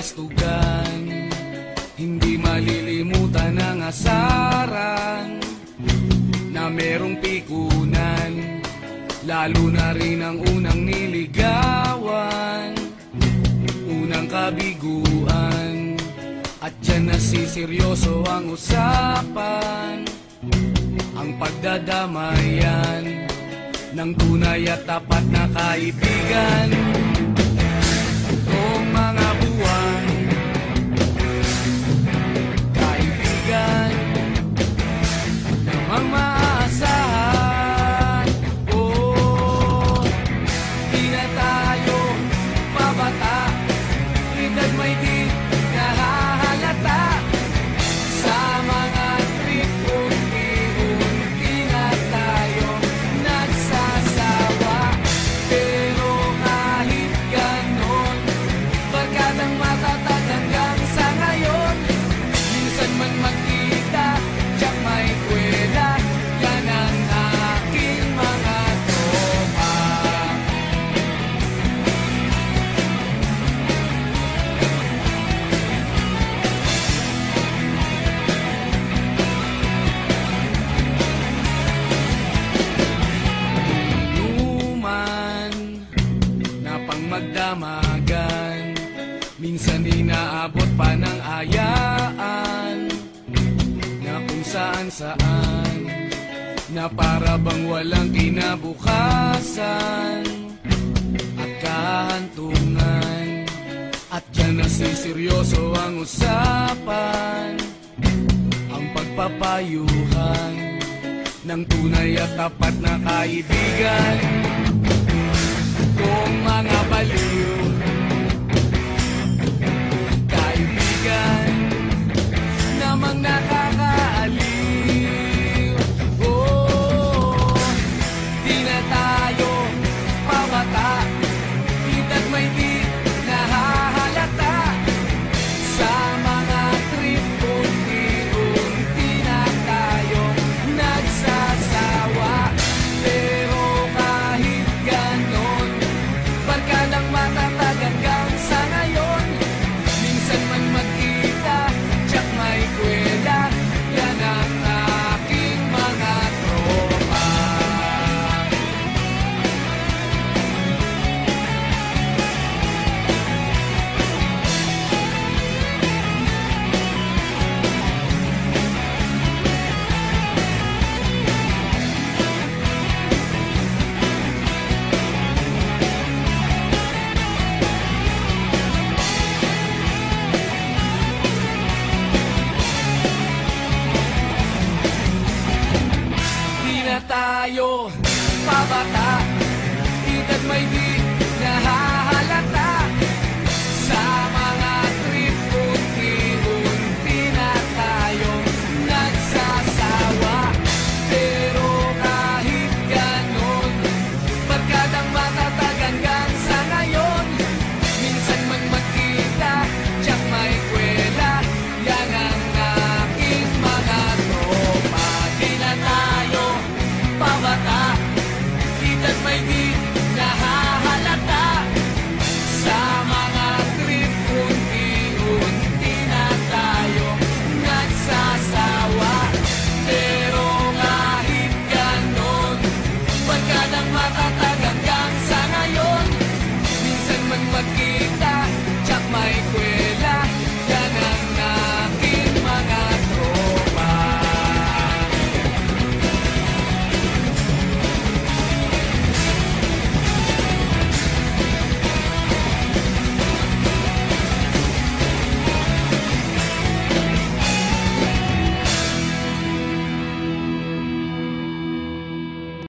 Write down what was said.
kastugan, hindi malilimutan ang asaran na merong pikunan, lalo na rin ang unang niligawan, unang kabiguan. At dyan nasiseryoso ang usapan, ang pagdadamayan ng tunay at tapat na kaibigan. Kung mga buwan, kaibigan namang maaasahan. Oh, di na tayo mabata, edad may di nahahalata. Sa mga trip, unti-unti na tayo nagsasawa. Pero kahit ganon, barkadang matatag hanggang sa ngayon. Minsan man magkita, tiyak may kwela, yan ang aking mga tropa. Inuman na pang magdamagan, minsan inaabot pa ng ayaan, na kung saan-saan, na para bang walang kinabukasan at kahantungan. At dyan nasiseryoso ang usapan, ang pagpapayuhan ng tunay at tapat na kaibigan. Kung mga baliw, kaibigan namang nakakaaliw. Oh, di na tayo pabata, edad may di nahahalata. Sa mga trip, unti-unti na tayo nagsasawa. Pero kahit ganon, barkadang matatag hanggang sa ngayon. Minsan man magkita, tiyak may kwela, yan ang aking mga tropa. Di na tayo pabata, edad may di